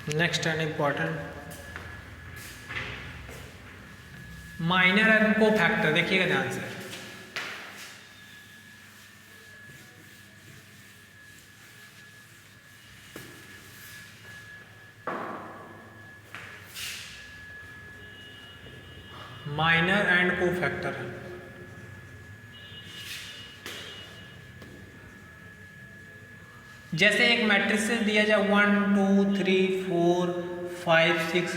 Next and important minor and को फैक्टर, देखिएगा ध्यान से। माइनर एंड को फैक्टर जैसे एक मैट्रिक्स दिया जाए 1 2 3 4 5 6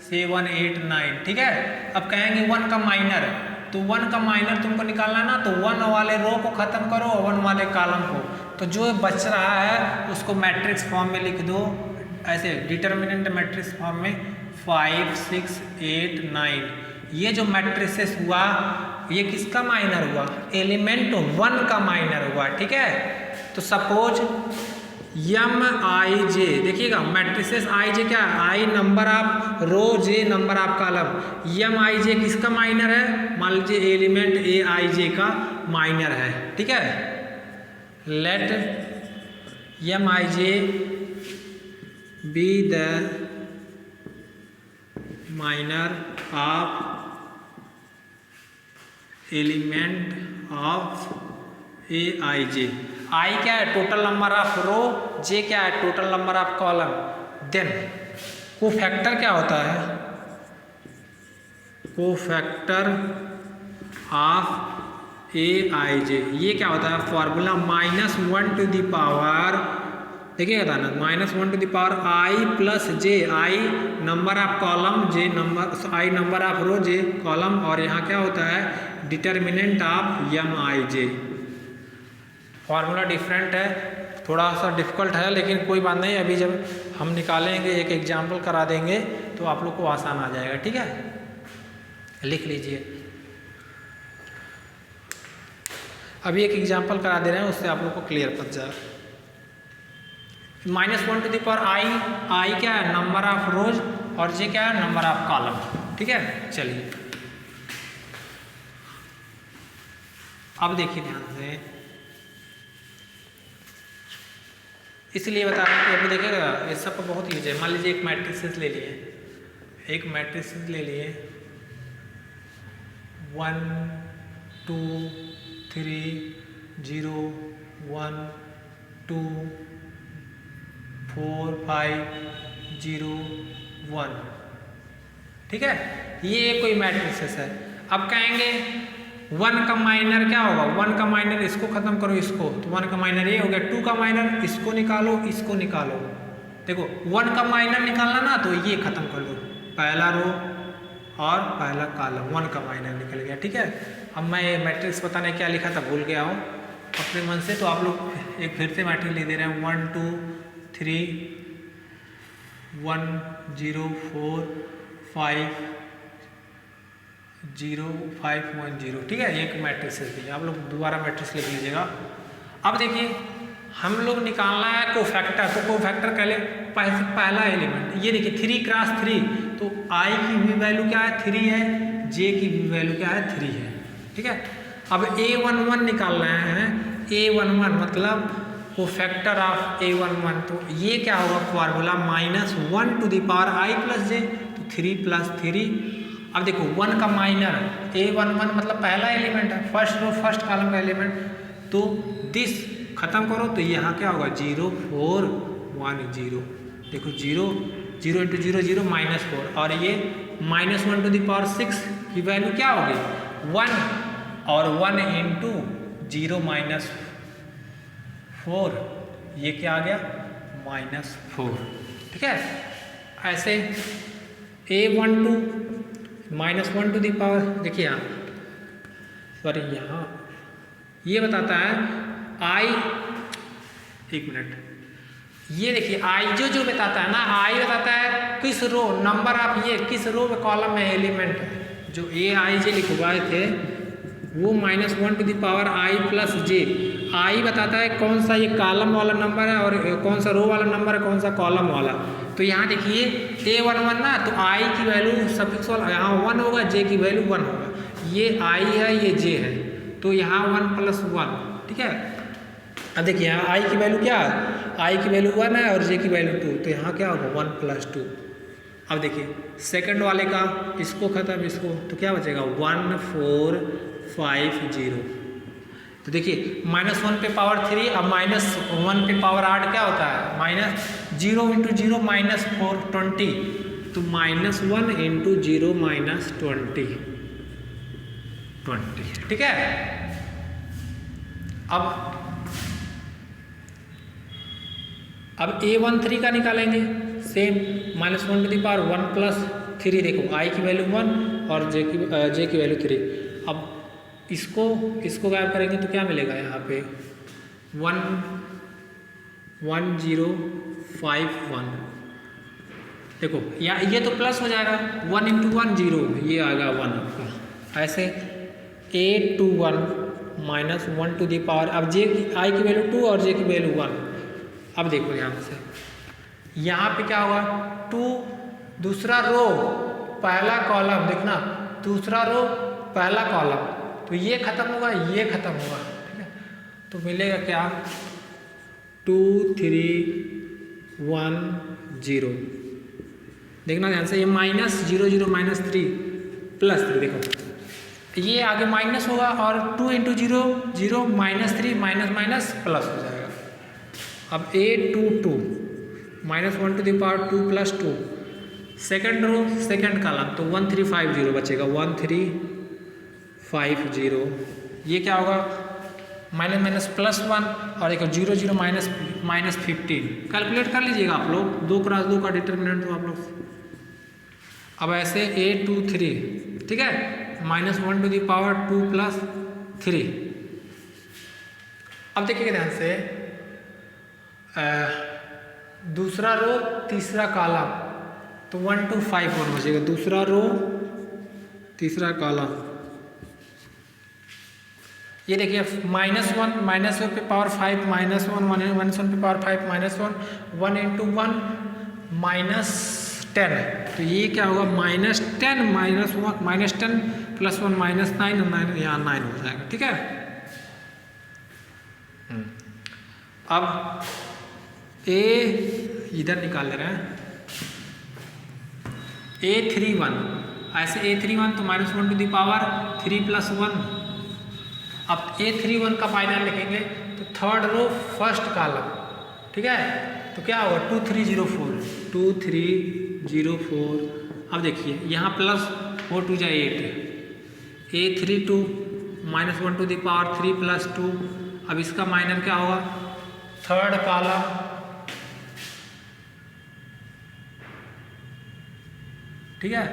7 8 9, ठीक है। अब कहेंगे 1 का माइनर, तो 1 का माइनर तुमको निकालना ना, तो 1 वाले रो को खत्म करो और 1 वाले कॉलम को, तो जो बच रहा है उसको मैट्रिक्स फॉर्म में लिख दो, ऐसे डिटर्मिनेंट मैट्रिक्स फॉर्म में 5 6 8 9। ये जो मैट्रिसेस हुआ ये किसका माइनर हुआ? एलिमेंट 1 का माइनर हुआ, ठीक है। तो सपोज एम आई जे, देखिएगा मैट्रिसेस आई जे क्या है? I number of row, J number of column. M I J किसका माइनर है? मान लीजिए एलिमेंट ए आई जे का माइनर है, ठीक है। Let M I J be the minor of element of A I J. I क्या है? Total number of row, J क्या है? Total number of column. Then cofactor क्या होता है? कोफैक्टर ऑफ ए आई जे, ये क्या होता है? फॉर्मूला -1 टू द पावर, देखिएगा था ना, -1 to the power I plus J. I number of column, J number, I number of row, J column, और यहाँ क्या होता है? Determinant of M I J. Formula different है, थोड़ा सा डिफिकल्ट है, लेकिन कोई बात नहीं, अभी जब हम निकालेंगे एक एग्जाम्पल करा देंगे तो आप लोग को आसान आ जाएगा, ठीक है। लिख लीजिए, अभी एक एग्जाम्पल करा दे रहे हैं, उससे आप लोग को क्लियर पड़ जाए। -1 टू द पावर आई, आई क्या है? नंबर ऑफ रोज, और जे क्या है? नंबर ऑफ कॉलम, ठीक है। चलिए अब देखिए ध्यान से, इसलिए बता रहे हैं कि अभी देखिएगा ये सब बहुत यूज है। मान लीजिए एक मैट्रिक्स ले लिए, एक मैट्रिक्स ले लिए 1 2 3 0 1 2 4 5 0 1, ठीक है। ये कोई मैट्रिक्स है। अब कहेंगे 1 का माइनर क्या होगा? 1 का माइनर, इसको खत्म करो, इसको, तो 1 का माइनर ये हो गया। 2 का माइनर, इसको निकालो, इसको निकालो। देखो 1 का माइनर निकालना ना, तो ये खत्म कर लो, पहला रो और पहला कॉलम, 1 का माइनर निकल गया, ठीक है। अब मैं ये मैट्रिक्स बताने क्या लिखा था भूल गया हूँ अपने मन से, तो आप लोग एक फिर से मैट्रिक्स लिख दे रहे हैं 1 2 3 1 0 4 5 0 5 1 0, ठीक है। एक मैट्रिक्स दी, आप लोग दोबारा मैट्रिक्स लिख लीजिएगा। अब देखिए हम लोग निकालना है कोफैक्टर, तो कोफैक्टर पहले पहला एलिमेंट, ये देखिए 3 क्रॉस 3, तो आई की भी वैल्यू क्या है? 3 है, जे की भी वैल्यू क्या है? 3 है, ठीक है। अब A11 निकालना है, A11 मतलब कोफैक्टर ऑफ A11, तो ये क्या होगा? Formula -1 to the power I plus J, तो 3 + 3। अब देखो 1 का माइनर A11 मतलब पहला एलिमेंट है, फर्स्ट रो फर्स्ट कॉलम का एलिमेंट, तो दिस खत्म करो, तो यहाँ क्या होगा? 0 4 1 0। देखो 0 0 × 0 0 -4, और ये -1 टू द पावर 6 की वैल्यू क्या होगी? 1, और 1 × 0 -4, ये क्या आ गया? -4, ठीक है। ऐसे A12 -1 टू द पावर, देखिए यहाँ, सॉरी यहाँ ये बताता है आई, एक मिनट, ये देखिए आई जो बताता है ना, आई बताता है किस रो, नंबर ऑफ, ये किस रो में कॉलम में एलिमेंट है। जो AIJ लिखवाए थे वो -1 to the power I plus J, I बताता है कौन सा ये कॉलम वाला नंबर है और कौन सा रो वाला नंबर है, कौन सा कॉलम वाला। तो यहाँ देखिए A11 ना, तो आई की वैल्यू सफिक्स वाला यहाँ 1 होगा, जे की वैल्यू 1 होगा। ये आई है, ये जे है, तो यहाँ 1 + 1, ठीक है। अब देखिए यहाँ आई की वैल्यू क्या है? आई की वैल्यू 1 है और जे की वैल्यू 2, तो यहाँ क्या होगा 1 + 2। अब देखिए सेकंड वाले का इसको खत्म इसको, तो क्या बचेगा 1450। तो देखिए -1 पे पावर 3, अब -1 पे पावर 8 क्या होता है, -0 × 0 -4 20, तो -1 × 0 -20, ठीक है। अब A13 का निकालेंगे, सेम -1 ⁻1 + 3, देखो आई की वैल्यू 1 और जे की वैल्यू 3। अब इसको गायब करेंगे तो क्या मिलेगा यहाँ पे 11051। देखो ये तो प्लस हो जाएगा, 1 × 1 0, ये आएगा 1 आपका। ऐसे A21 -1 टू दी पावर, अब जे आई की वैल्यू 2 और जे की वैल्यू 1। अब देखो यहाँ से यहाँ पे क्या होगा 2 दूसरा रो पहला कॉलम, देखना दूसरा रो पहला कॉलम, तो ये खत्म होगा ये खत्म होगा, ठीक है। तो मिलेगा क्या 2 3 1 0। देखना ध्यान से, ये -0 0 -3 +3, देखो ये आगे माइनस होगा और 2 × 0 0 -3 माइनस प्लस हो जाएगा। अब A22 -1 to the power 2 + 2, second row second column, तो 1350 बचेगा 1350। ये क्या होगा माइनस +1 और एक 0 0 -15। कैलकुलेट कर लीजिएगा आप लोग, 2 × 2 का डिटर्मिनेंट तो आप लोग। अब ऐसे A23, ठीक है, -1 टू द पावर 2 + 3। अब देखिएगा ध्यान से, दूसरा रो तीसरा कॉलम, तो 1251 बचेगा, दूसरा रो तीसरा कॉलम। ये देखिए -1 पे पावर 5 -1 -1 पे पावर 5 -1 1 × 1 -10, तो ये क्या होगा -10 -1 -10 + 1 -9, यहाँ 9 हो जाएगा, ठीक है। अब A इधर निकाल ले रहे हैं, A31, ऐसे A31 तो -1 टू द पावर 3 + 1। अब A31 का फाइनल लिखेंगे तो थर्ड रो फर्स्ट कॉलम, ठीक है, तो क्या होगा 2304। अब देखिए यहाँ plus 4 2 × 8, A32 -1 to the power 3 + 2। अब इसका माइनर क्या होगा थर्ड कॉलम, ठीक है,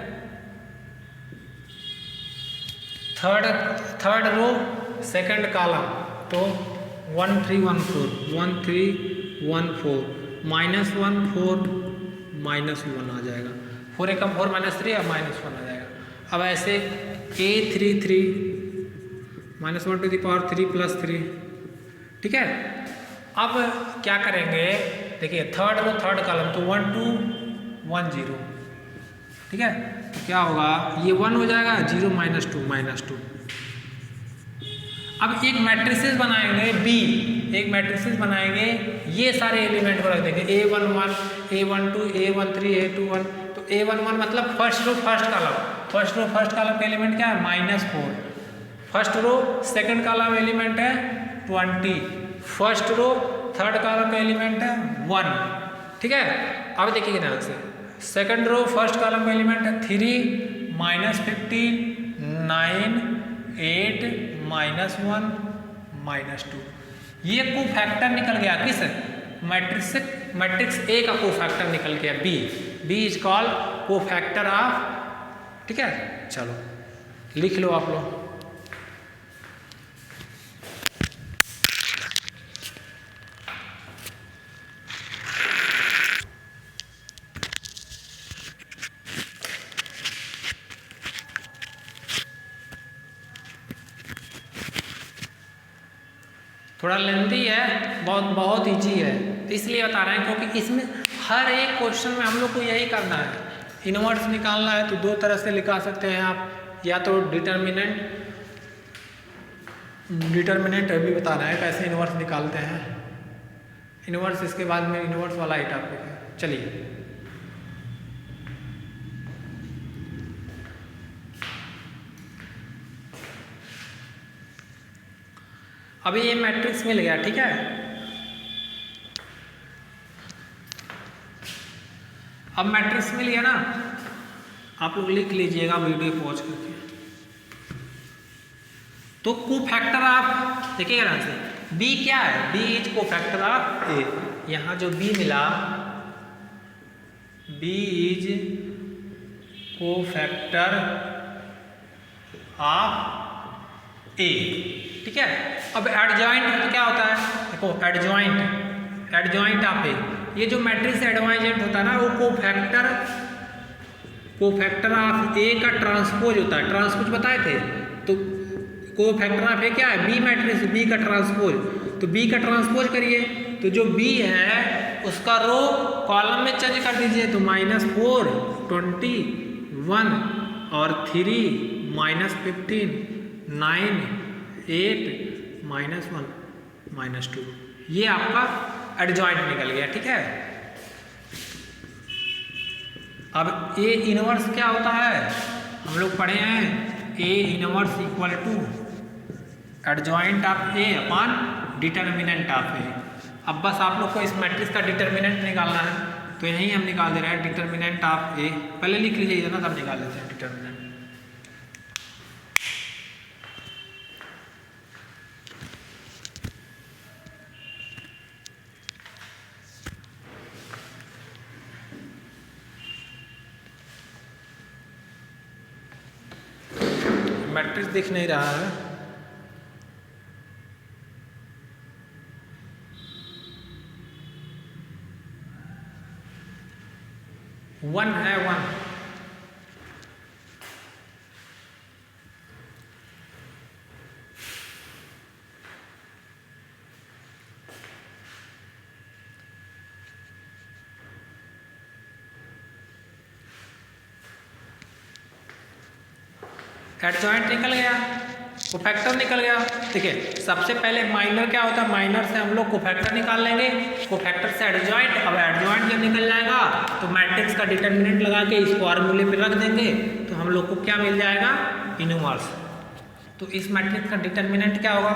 थर्ड रो सेकंड कॉलम, तो 1314 -1 4 -1 आ जाएगा, 4 × 4 -3 और -1 आ जाएगा। अब ऐसे A33 -1 टू द पावर 3 + 3, ठीक है। अब क्या करेंगे, देखिए थर्ड रो थर्ड कॉलम, तो 1 2 1 0, ठीक है, तो क्या होगा ये 1 हो जाएगा, 0 -2 -2। अब एक मैट्रिसेस बनाएंगे एक मैट्रिसेस बनाएंगे, ये सारे एलिमेंट को रख देंगे A11 A12 A13 A21, तो A11 मतलब फर्स्ट रो फर्स्ट कॉलम का एलिमेंट क्या है -4, first row second column element है 20, फर्स्ट रो थर्ड कॉलम का एलिमेंट है 1, ठीक है। अब देखिए ध्यान से, सेकंड रो फर्स्ट कॉलम का एलिमेंट है 3 -15 9 8 -1 -2। ये कोफैक्टर निकल गया, किस मैट्रिक्स A का कोफैक्टर निकल गया B is called cofactor of, ठीक है। चलो लिख लो आप लोग, थोड़ा लेंथी है, बहुत ईजी है, तो इसलिए बता रहे हैं क्योंकि इसमें हर एक क्वेश्चन में हम लोग को यही करना है। इनवर्स निकालना है तो 2 तरह से निकाल सकते हैं आप, या तो डिटर्मिनेंट अभी बता रहे हैं कैसे इनवर्स निकालते हैं। इन्वर्स इसके बाद में इन्वर्स वाला ही टॉपिक है। चलिए अभी ये मैट्रिक्स मिल गया, ठीक है। अब मैट्रिक्स मिल गया ना, आप लोग लिख लीजिएगा वीडियो पॉज करके। तो कोफैक्टर ऑफ, देखिएगा ध्यान से, बी क्या है, बी इज कोफैक्टर ऑफ ए। यहां जो बी मिला, B is cofactor of A, ठीक है। अब एडजॉइंट क्या होता है, देखो एडजॉइंट ऑफ ए, ये जो मैट्रिक्स एडजॉइंट होता है ना, वो कोफैक्टर ऑफ ए का ट्रांसपोज होता है। ट्रांसपोज बताए थे, तो कोफैक्टर ऑफ ए क्या है, बी मैट्रिक्स, बी का ट्रांसपोज। तो बी का ट्रांसपोज करिए, तो जो बी है उसका रो कॉलम में चेंज कर दीजिए, तो -4, 21 और 3, -15, 9, 8, -1, -2, ये आपका एडजॉइंट निकल गया, ठीक है। अब ए इनवर्स क्या होता है, हम लोग पढ़े हैं, A inverse equal to adjoint of A upon determinant of A. अब बस आप लोग को इस मैट्रिक्स का डिटर्मिनेंट निकालना है, तो यहीं हम निकाल दे रहे हैं डिटर्मिनेंट ऑफ ए। पहले लिख लीजिए ना, तब निकाल देते हैं डिटर्मिनेंट। मैट्रिक्स दिख नहीं रहा है, वन है, 1। एडजॉइंट निकल गया, कोफैक्टर निकल गया। देखिए सबसे पहले माइनर क्या होता है, माइनर से हम लोग कोफैक्टर निकाल लेंगे, कोफैक्टर से एडजॉइंट। अब एडजॉइंट जब निकल जाएगा तो मैट्रिक्स का डिटर्मिनेंट लगा के इस फॉर्मूले पे रख देंगे, तो हम लोग को क्या मिल जाएगा, इनवर्स। तो इस मैट्रिक्स का डिटर्मिनेंट क्या होगा,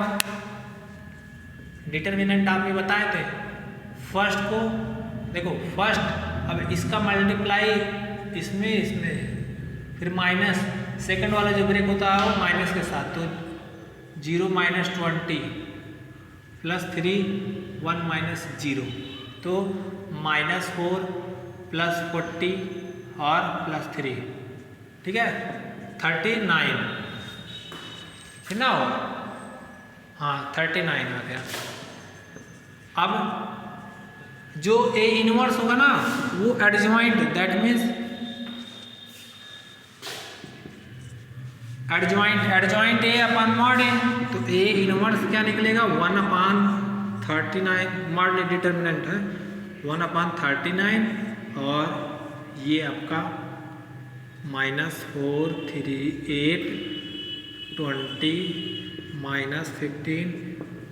डिटर्मिनेंट आप ये बताए थे, फर्स्ट को देखो, फर्स्ट, अब इसका मल्टीप्लाई इसमें फिर माइनस, सेकंड वाला जो ब्रेक होता है वो माइनस के साथ, तो 0 - 20 +3 1 - 0, तो -4 +40 और +3, ठीक है, 39, फिर ना हो, हाँ 39 आ गया। अब जो ए इनवर्स होगा ना, वो adjoint, that means adjoint A upon mod A, तो ए इनवर्स क्या निकलेगा, 1/39, मॉड डिटर्मिनेंट है 1/39, और ये आपका -4, 3, 8, 20, -15,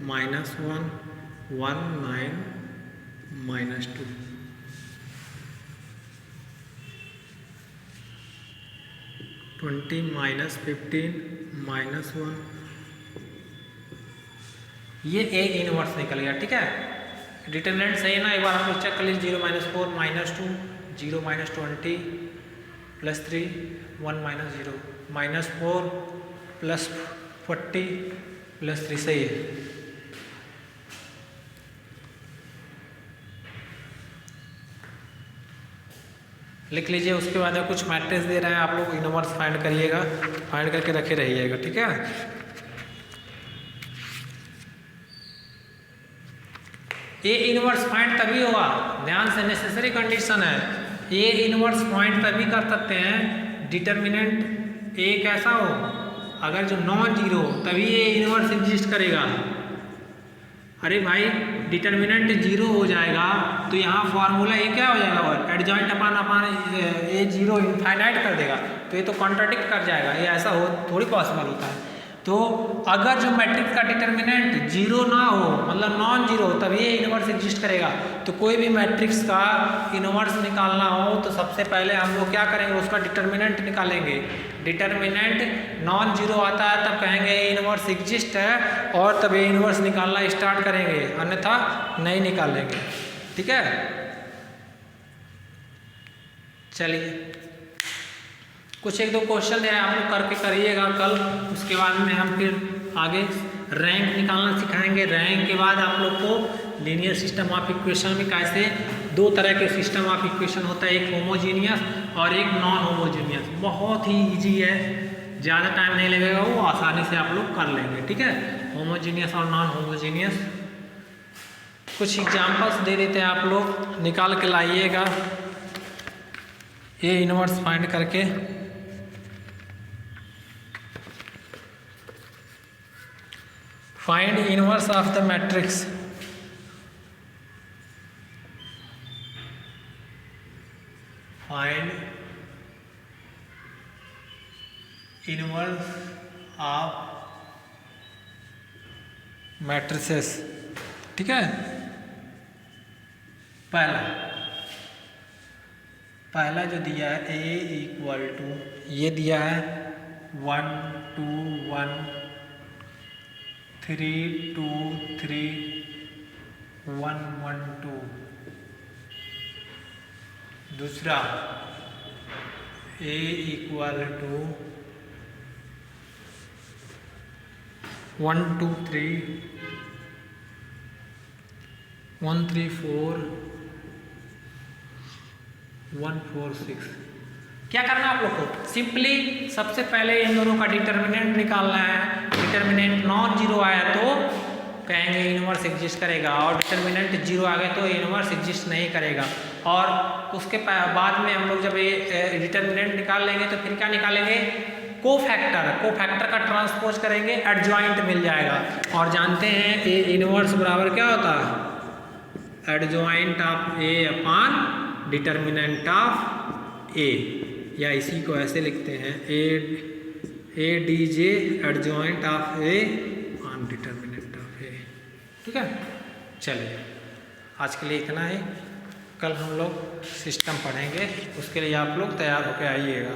-1, 1, 9, -2। -15, -1, ये ए इनवर्स निकल गया, ठीक है। डिटर्मिनेंट सही है ना, एक बार हम लोग चेक कर लीजिए, 0 - 4 -2, 0 - 20 +3 1 - 0, -4 +40 +3, सही है। लिख लीजिए, उसके बाद में कुछ मैट्रिक्स दे रहे हैं, आप लोग इनवर्स फाइंड करिएगा, फाइंड करके रखे रहिएगा, ठीक है। ए इनवर्स फाइंड तभी होगा, ध्यान से, नेसेसरी कंडीशन है, ए इनवर्स फाइंड तभी कर सकते हैं डिटर्मिनेंट ए कैसा हो, अगर जो नॉन जीरो हो तभी ए इनवर्स एग्जिस्ट करेगा। अरे भाई डिटर्मिनेंट 0 हो जाएगा तो यहाँ फॉर्मूला ये क्या हो जाएगा, और एडजॉइंट अपान ए 0 इनफाइनाइट कर देगा, तो ये तो कॉन्ट्राडिक्ट कर जाएगा, ये ऐसा हो थोड़ी पॉसिबल होता है। तो अगर जो मैट्रिक्स का डिटर्मिनेंट जीरो ना हो, मतलब नॉन जीरो, तब ये इनवर्स एग्जिस्ट करेगा। तो कोई भी मैट्रिक्स का इनवर्स निकालना हो तो सबसे पहले हम लोग क्या करेंगे, उसका डिटर्मिनेंट निकालेंगे। डिटर्मिनेंट नॉन जीरो आता है तब कहेंगे इनवर्स एग्जिस्ट है, और तब ये इनवर्स निकालना स्टार्ट करेंगे, अन्यथा नहीं निकालेंगे। ठीक है, चलिए कुछ एक दो क्वेश्चन है आप लोग करके करिएगा कल, उसके बाद में हम फिर आगे रैंक निकालना सिखाएंगे। रैंक के बाद आप लोग को लीनियर सिस्टम ऑफ इक्वेशन में कैसे दो तरह के सिस्टम ऑफ इक्वेशन होता है, एक होमोजीनियस और एक नॉन होमोजीनियस। बहुत ही इजी है, ज़्यादा टाइम नहीं लगेगा, वो आसानी से आप लोग कर लेंगे। ठीक है, होमोजीनियस और नॉन होमोजीनियस कुछ एग्जाम्पल्स दे देते हैं, आप लोग निकाल के लाइएगा ये इनवर्स फाइंड करके। Find inverse of the matrix. Find inverse of matrices. ठीक है, पहला जो दिया है A इक्वल टू, ये दिया है 1 2 1 3 2 3 1 1 2। दूसरा A इक्वल टू 1 2 3 1 3 4 1 4 6। क्या करना है आप लोग को, सिंपली सबसे पहले इन दोनों का डिटर्मिनेंट निकालना है। डिटर्मिनेंट नॉन जीरो आया तो कहेंगे इनवर्स एग्जिस्ट करेगा, और डिटर्मिनेंट जीरो आ गया तो इनवर्स एग्जिस्ट नहीं करेगा। और उसके बाद में हम लोग जब ये डिटर्मिनेंट निकाल लेंगे तो फिर क्या निकालेंगे, कोफैक्टर का ट्रांसपोज करेंगे, एडजॉइंट मिल जाएगा। और जानते हैं ए इनवर्स बराबर क्या होता है, adjoint of A upon determinant of A, या इसी को ऐसे लिखते हैं A D J adjoint of A on determinant of A. ठीक है, चलिए आज के लिए इतना ही, कल हम लोग सिस्टम पढ़ेंगे, उसके लिए आप लोग तैयार होकर आइएगा।